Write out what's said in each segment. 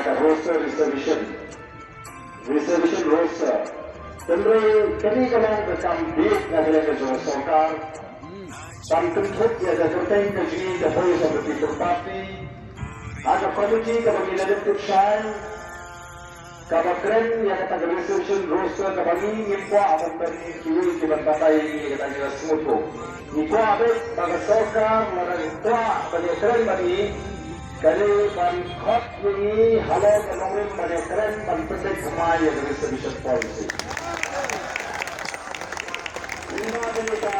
ka roster reservation roster. Tentu kami kalau berkambing negara negara sokar, sampai tutup ya tertentu kerja kepada seperti Parti, ada komiti kepada leadership shine, kepada yang kata reservation roster kepada impua amat beri kiwi kibat ini kata kita semua. Impua apa? Bagi sokar, bagi impua, bagi keren bagi kali bagi hot ini halau kenomor bagi keren bagi penting kemai reservation policy. Ini ada kita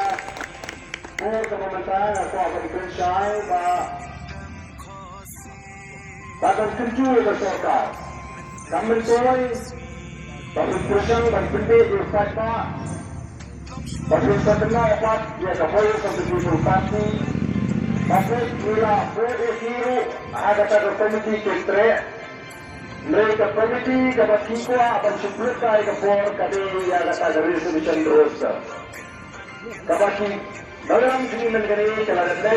kementerian atau akan kerjai bahkan kerja bersokar. Kami tuai bagi persiang bagi penting berfat bagi setelah apa dia kepolis untuk berfati. Bagi mula berisiru ada pada komiti kestre. Mereka komiti dapat kikwa akan sebutkan kepor kali yang ada resolution roster. Kapag dalam sini negeri telah ada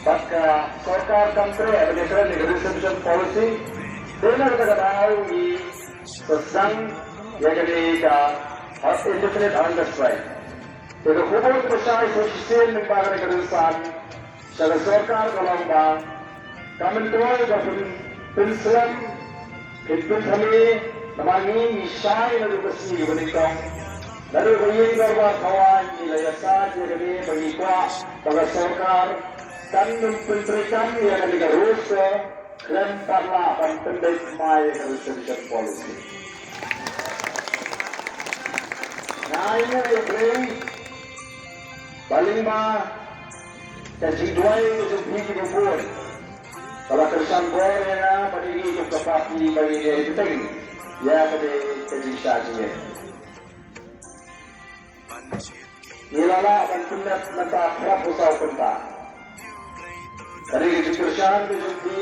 pasca sokar country ada resolution policy benar kita tahu di tentang yang jadi indefinite understrike. Jadi hubungan besar sosial negara negara secara sokar kalau kami tuai dapat pensiun itu kami namanya misai dari besi benikang. Lalu bagi beberapa kawan wilayah jadi bagi kuat pada sokar dan memberikan yang ada rusa dan parlamen pendek mai resolution policy. Nah ini lebih paling mah jadi dua itu biji bubur. Kalau kerjaan bolehnya bagi itu kepati bagi dia itu penting ya pada jadi sahaja. Nilala akan pindah nanti akrab usau pentah. Dari kejurusan kejudi,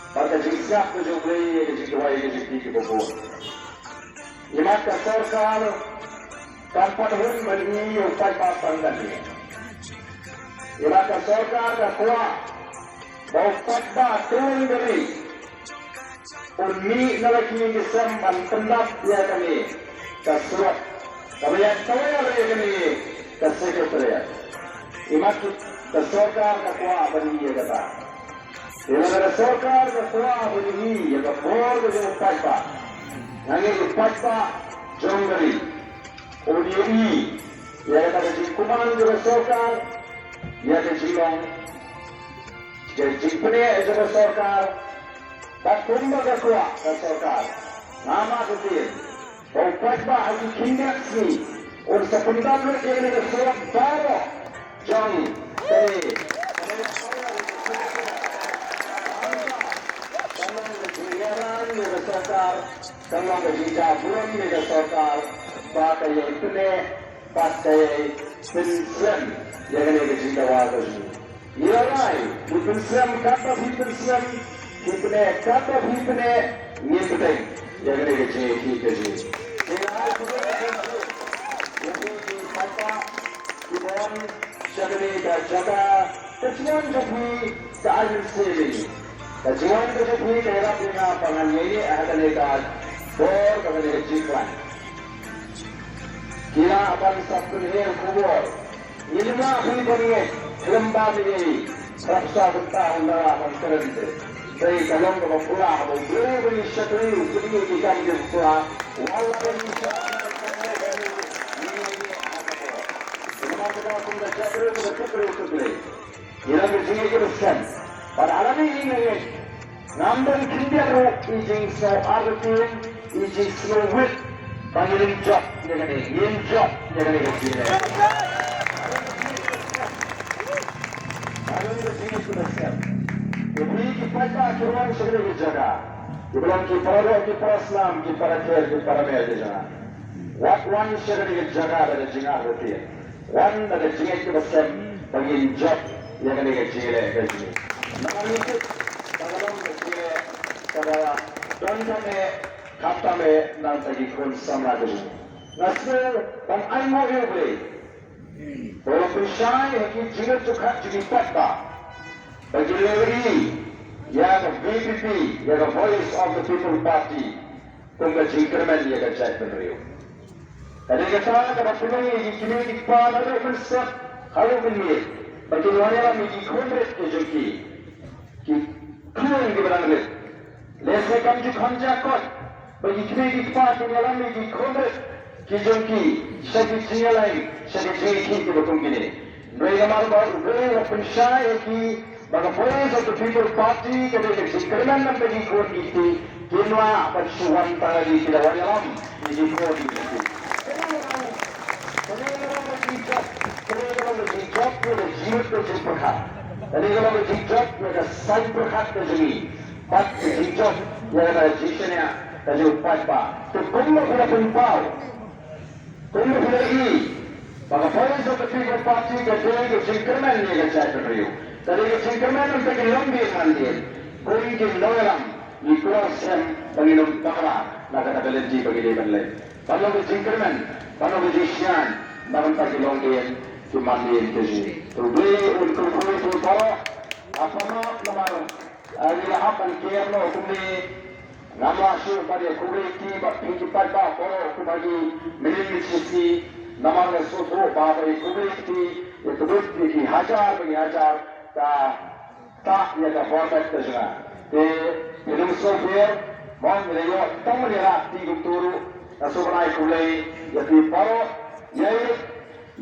pada jisyak kejudi, kejuduai kejudi kebubur. Imat kesorkar tanpa hun bagi upay pasangan ini. Imat kesorkar kuat, bau pada turun dari unmi nalaki kisam pendap dia kami kesurat. Kami yang tahu yang ini kesekretariat. Imat kesorkar kuat bagi dia kata. Bila kesorkar kuat bagi dia kebor bagi upay pak. Nanti upay pak jauh dari. ODI ia kata di kuman kesorkar ia kejilong. Jadi punya kesorkar tak kumba kuat kesorkar. Nama kecil. Upay pak hanya kindak ni. और सपंदान में केवल सुरत बारो जानी करे तमाम ने सरकार तमाम जिला बुरन ने सरकार बात ये इतने बात है पेंशन ये ने जिला वाला ये राय पेंशन काटा भी पेंशन कितने काटा भी कितने ये बताए ये ने जी ठीक है जी Jadi jaga kecuan jadi keadaan sendiri. Kecuan jadi daerah dengan pangan ini ada lekat bor kepada kejikan. Kira akan satu ini kubur. Ini mah ini beri lembah ini. Rasa betah anda akan terhenti. Dari kalau kita pulang, beri syakri, beri kita pulang. Walau beri syakri. Ia berjaya bersan. Pada alam ini, number India is so arrogant, is so weak. Panggil job dengan ini, job dengan ini. Alam berjaya bersan. Jadi kita akan segera berjaga. Sebelum kita Islam, kita kafir, kita mereka. What one segera berjaga pada jengah rupiah. One that is yet to become bagi job yang ada kecil kecil. Namun itu dalam kecil pada contohnya kata me nanti kon sama dulu. Nasib dan aimo ini. Kalau perusahaan yang kita juga jadi patah bagi lagi yang VPP, yang Voice of the People Party, kung kajingkerman yang kajat peneriu. Tadi kata kalau peneri di kini di pan ada konsep halu benir, bagi wanita miji kondret kejengki, ki kering di barang le. Lesai kamju kanjakot, bagi kini di pan tinggalan miji kondret kejengki, segi tinggalan, segi jengki di betul kini. Mereka mahu berubah pensyai ki, bagi Voice of the People Party kalau kajingkerman nak bagi kondisi, kinwa persuan tadi tidak wanita miji kondisi. जीवित को जिस प्रकार तरीकों में जीजोक में का साइड प्रकार के जमीन पद के जीजोक ये का जीशन्या का जो पाजबा तो कुम्भ फिर अपन पाओ कुम्भ फिर ई बाका Voice of the People Party के जो जिंकरमैन ने का चाय कर रही हो तरीके जिंकरमैन हम तक लंबी मंदिर कोई के लोयरम ये क्रॉसम बगिनों तकरा नाकता बेलेंजी बगिने बनले बालों के जिंकरमैन बालों के जीशियान बालों तक लंबी की मंदिर के जी तो वे उनको कोई तो करो अपना नमारो अगर अपन के अपनो कुम्भी नमाशु pada kulit ki bagi pada koro kubagi milisisi namanya susu pada kulit ki itu kulit ki hajar bagi hajar tak ya ka format terjuna te minum software mon leyo tong lera ti guturu asubrai kulai ya ti paro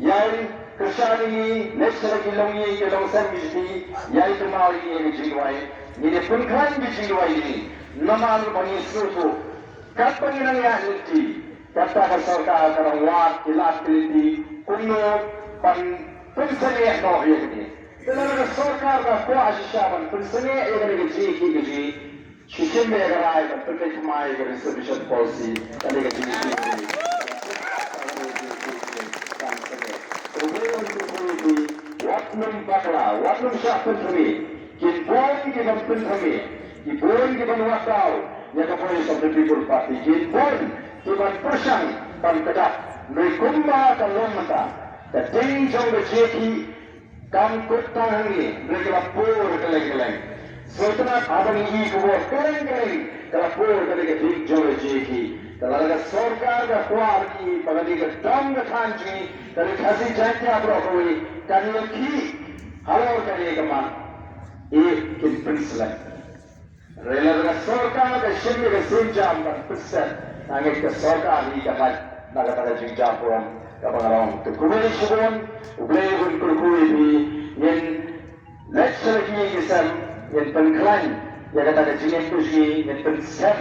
yai Kersani, national kilongi ke longsan biji, yai tumawi ni jiwai, ni punkan biji jiwai ni, namal bani susu, kat pengiran yang nanti, kata kesorka kerang wat, ilat keliti, kuno pan pensene no ini. Dalam kesorka berkuasa syaban pensene ini biji, sistem berai berpekai kumai berisubmission policy, tadi keji. Waknum bakla, waknum syahpun kami, kinpon kibampun kami, kinpon kiban wakau, yang Voice of the People Party, kinpon kiban persang pangkadak, mereka kalau mata, keting jauh berjeki, kamkut tangi, mereka lapor keleng-keleng. Setelah abang ini kuat keleng-keleng, lapor keleng-keleng jauh berjeki. Kalau ada sorkar ada kuali, pada dia dam berkanji, dari kasih janji abrohoi, kan lagi halau kali keman, prinsip. Rela ada sorkar ada sini ada senjam dan prinsip, angin ke sorkar ini dapat naga pada jenjang pun kapangarong. Tukubeli subon, ubeli pun kurkui ini, yang lecture ini kisah, yang pengklaim, yang kata jenis tusi, yang prinsip.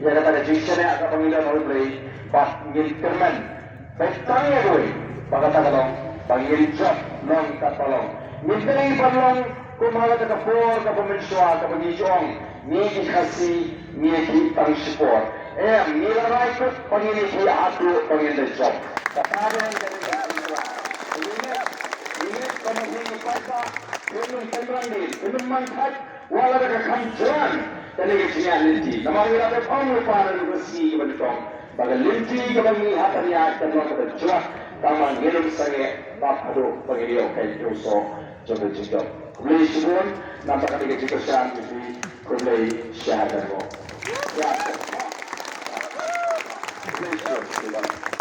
Yang kata jinsnya agak pemilihan oleh beli, pas ngilkerman, pestanya gue, bagai tagalong, panggil job, non katolong, ngilkering palong, kumaha ke kapor, kapomensua, kapomensong, ni kasih, ni pangsipor, nilarai kot, panggil ni atu, panggil job, katakan dari ini pemahini kata, ini penrandil, ini mangkat, walau ada kanjuran. Tadi kita linti, nama kita ada pengupaan bersih kebetulan. Bagai linti kami hatinya kita nak berjuang, taman hidup saya bapak bagi dia okay dosa jodoh jodoh. Kulai subun, nampak kami kita syahat ini kulai syahadat. Ya, kulai subun.